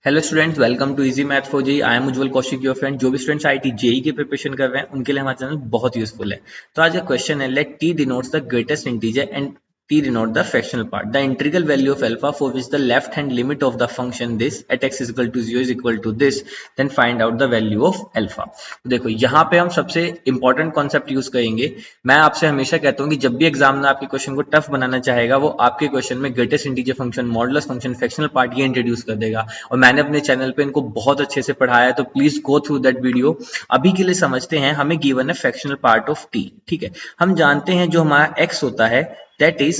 Hello students, welcome to easy math for JEE. I am Ujjwal Kaushik, your friend. जो भी students IIT JEE की preparation कर रहे हैं उनके लिए हमारा चैनल बहुत यूजफुल है। तो आज का क्वेश्चन है, let T denotes the greatest integer and T denote the fractional part. The integral value of alpha for which the left hand limit of the function this at X is equal to 0 is equal to this, then find out the value of alpha. तो देखो यहाँ पे हम सबसे important concept use करेंगे। मैं आपसे हमेशा कहता हूँ कि जब भी एग्जाम में आपके क्वेश्चन को टफ बनाना चाहेगा, वो आपके क्वेश्चन में greatest integer function, modulus function, fractional part ये इंट्रोड्यूस कर देगा। और मैंने अपने चैनल पे इनको बहुत अच्छे से पढ़ाया है, तो please go through that video. अभी के लिए समझते हैं, हमें गिवन है फ्रैक्शनल पार्ट ऑफ टी। ठीक है, हम जानते हैं जो हमारा एक्स होता है that is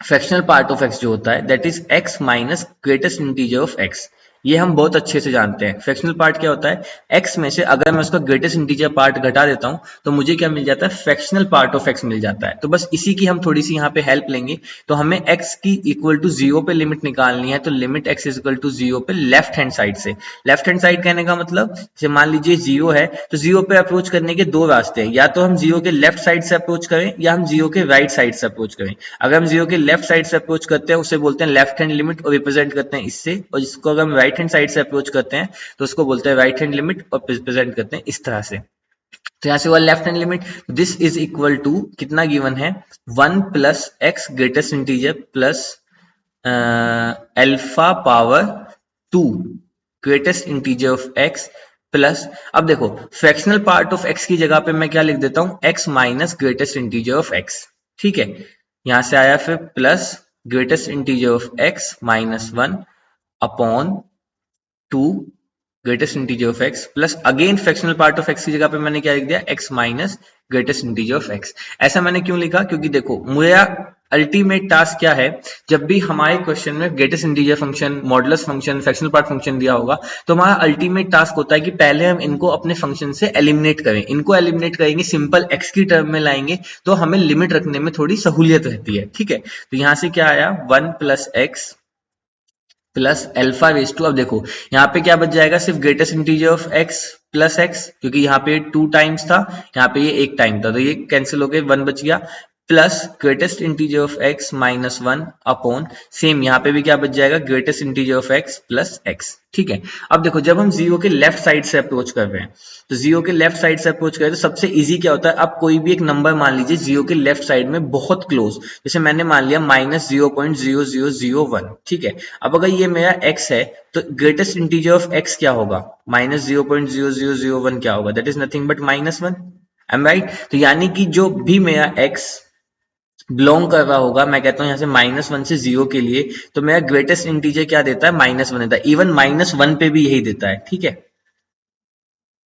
fractional part of x, जो होता है that is x minus greatest integer of x. ये हम बहुत अच्छे से जानते हैं। फ्रैक्शनल पार्ट क्या होता है, एक्स में से अगर मैं उसका ग्रेटेस्ट इंटीजर पार्ट घटा देता हूं तो मुझे क्या मिल जाता है, फ्रैक्शनल पार्ट ऑफ एक्स मिल जाता है। तो बस इसी की हम थोड़ी सी यहाँ पे हेल्प लेंगे। तो हमें एक्स की इक्वल टू 0 पे लिमिट निकालनी है। तो limit X is equal to 0 पे लेफ्ट हैंड साइड से। लेफ्ट हैंड साइड कहने का मतलब, जैसे मान लीजिए 0 है तो 0 पे अप्रोच करने के दो रास्ते हैं, या तो हम 0 के लेफ्ट साइड से अप्रोच करें या हम 0 के राइट साइड से अप्रोच करें। अगर हम 0 के लेफ्ट साइड से अप्रोच करते हैं उसे बोलते हैं लेफ्ट हैंड लिमिट और रिप्रेजेंट करते हैं इससे, और जिसको अगर हम राइट हैंड साइड से अप्रोच करते हैं तो उसको बोलते हैं राइट हैंड लिमिट और रिप्रेजेंट करते हैं इस तरह से। तो यहां से हुआ left hand limit, this is equal to कितना गिवन है, 1 plus X greatest integer plus alpha power 2 greatest integer of X plus, अब देखो फ्रैक्शनल पार्ट ऑफ एक्स की जगह पे मैं क्या लिख देता हूं, x minus greatest integer of x. ठीक है, यहां से आया फिर plus greatest integer of x minus 1 upon 2 greatest integer of X plus again fractional part of x की जगह पे मैंने क्या लिख दिया, x minus greatest integer of x. ऐसा मैंने क्यों लिखा, क्योंकि देखो मेरा अल्टीमेट टास्क क्या है, जब भी हमारे क्वेश्चन में greatest integer function, modulus function, fractional part function दिया होगा, तो हमारा अल्टीमेट टास्क होता है कि पहले हम इनको अपने फंक्शन से एलिमिनेट करें। इनको एलिमिनेट करेंगे, सिंपल एक्स की टर्म में लाएंगे तो हमें लिमिट रखने में थोड़ी सहूलियत रहती है। ठीक है, तो यहां से क्या आया, 1 plus X plus alpha raise to, अब देखो यहाँ पे क्या बच जाएगा, सिर्फ greatest integer of X plus X, क्योंकि यहाँ पे 2 टाइम्स था, यहाँ पे ये 1 टाइम था, तो ये कैंसिल हो गए, 1 बच गया plus greatest integer of x minus 1 upon same यहाँ पे भी क्या बच जाएगा, greatest integer of X plus x. ठीक है, अब देखो जब हम 0 के लेफ्ट साइड से अप्रोच कर रहे हैं, तो 0 के लेफ्ट साइड से अप्रोच करें तो सबसे इजी क्या होता है, आप कोई भी एक नंबर मान लीजिए 0 के लेफ्ट साइड में बहुत क्लोज, जैसे मैंने मान लिया -0.0001। ठीक है, अब अगर ये मेरा x है तो ग्रेटेस्ट इंटीजर ऑफ x क्या होगा, -0.0001 क्या होगा, that is nothing but -1। Am right? तो यानी कि जो भी मेरा x बिलोंग कर रहा होगा, मैं कहता हूं यहां से -1 से 0 के लिए, तो मेरा ग्रेटेस्ट इंटीजर क्या देता है, -1 देता है। इवन -1 पे भी यही देता है। ठीक है,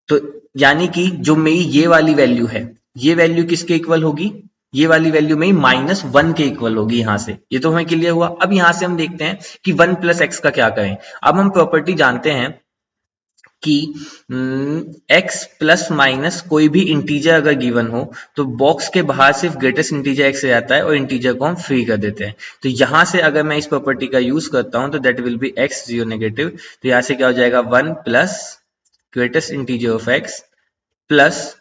तो यानी कि जो मेरी ये वाली वैल्यू है, ये वैल्यू किसके इक्वल होगी, ये वाली वैल्यू में -1 के इक्वल होगी। यहां से ये तो हमें क्लियर हुआ। अब यहां से हम देखते हैं कि 1 प्लस एक्स का क्या करें। अब हम प्रॉपर्टी जानते हैं कि x प्लस माइनस कोई भी इंटीजर अगर गिवन हो तो बॉक्स के बाहर सिर्फ ग्रेटेस्ट इंटीजर x से आता है और इंटीजर को हम फ्री कर देते हैं। तो यहां से अगर मैं इस प्रॉपर्टी का यूज करता हूं तो that will be x 0 negative. तो यहां से क्या हो जाएगा, 1 plus greatest integer of x plus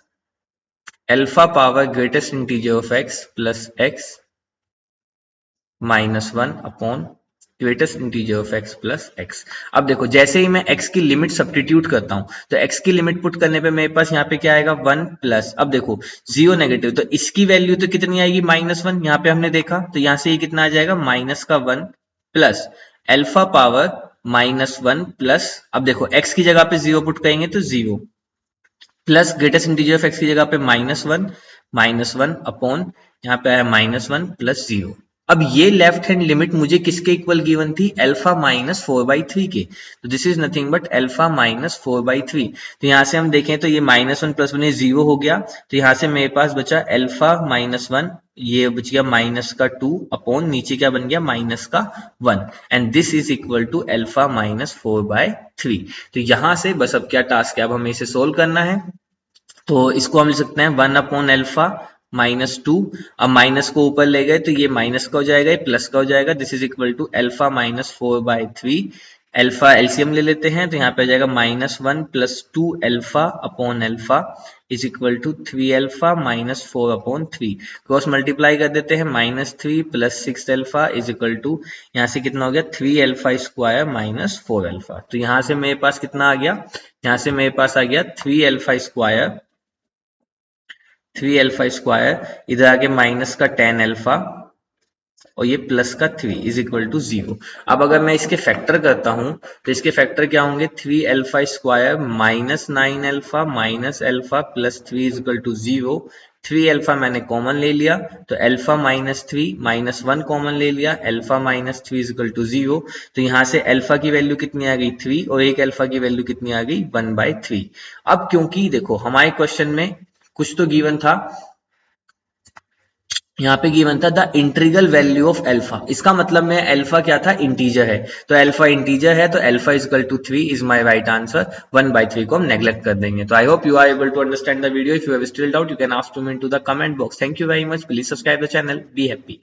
alpha power greatest integer of x plus x -1 upon greatest integer of x plus x। अब देखो जैसे ही मैं x की लिमिट सब्स्टिट्यूट करता हूं तो x की लिमिट पुट करने पे मेरे पास यहाँ पे क्या आएगा, 1 प्लस, अब देखो 0 नेगेटिव, तो इसकी वैल्यू तो कितनी आएगी, -1। यहाँ पे हमने देखा तो यहाँ से ये कितना आ जाएगा, -1 प्लस अल्फा पावर -1 प्लस, अब देखो x की जगह पे 0 पुट करेंगे तो 0 plus greatest integer of x की जगह पे -1 अपॉन यहाँ पे आया -1 प्लस 0। अब ये लेफ्ट हैंड लिमिट मुझे किसके इक्वल गिवन थी, अल्फा -4/3 के। तो this is nothing but alpha -4/3। तो यहां से हम देखें तो ये -1 प्लस 1 0 हो गया, तो यहां से मेरे पास बचा अल्फा -1, ये बच गया -2 अपॉन नीचे क्या बन गया, -1, and this is equal to alpha -4/3। तो यहां से बस अब क्या टास्क है, अब हमें इसे सोल्व करना है। तो इसको हम लिख सकते हैं 1 अपॉन अल्फा -2, अब माइनस को ऊपर ले गए तो ये माइनस का हो जाएगा, ये प्लस का हो जाएगा, this is equal to alpha -4/3 alpha LCM ले लेते हैं तो यहाँ पे आ जाएगा -1 + 2 alpha upon alpha is equal to 3 alpha -4 upon 3। Cross multiply कर देते हैं, -3 + 6 अल्फा इज इक्वल टू यहाँ से कितना हो गया 3 अल्फा स्क्वायर -4 अल्फा। तो यहाँ से मेरे पास कितना आ गया, यहाँ से मेरे पास आ गया 3 अल्फा स्क्वायर, 3 अल्फा स्क्वायर, इधर आके माइनस का 10 अल्फा और ये प्लस का 3 इज इक्वल टू 0। अब अगर मैं इसके फैक्टर करता हूं तो इसके फैक्टर क्या होंगे, 3 alpha square -9 alpha minus alpha plus 3 is equal to 0। 3 alpha मैंने कॉमन ले लिया तो अल्फा -3 -1 कॉमन ले लिया, अल्फा -3 इज इक्वल टू 0। तो यहां से अल्फा की वैल्यू कितनी आ गई 3 और एक अल्फा की वैल्यू कितनी आ गई 1/3। अब क्योंकि देखो हमारे क्वेश्चन में कुछ तो गिवन था, यहाँ पे गिवन था the integral value of alpha, इसका मतलब में अल्फा क्या था, इंटीजर है, तो अल्फा इंटीजर है तो alpha is equal to 3 is my right answer. 1/3 को हम नेग्लेक्ट कर देंगे। तो I hope you are able to understand the video. If you have still doubt you can ask to me into the comment box. Thank you very much, please subscribe the channel, be happy.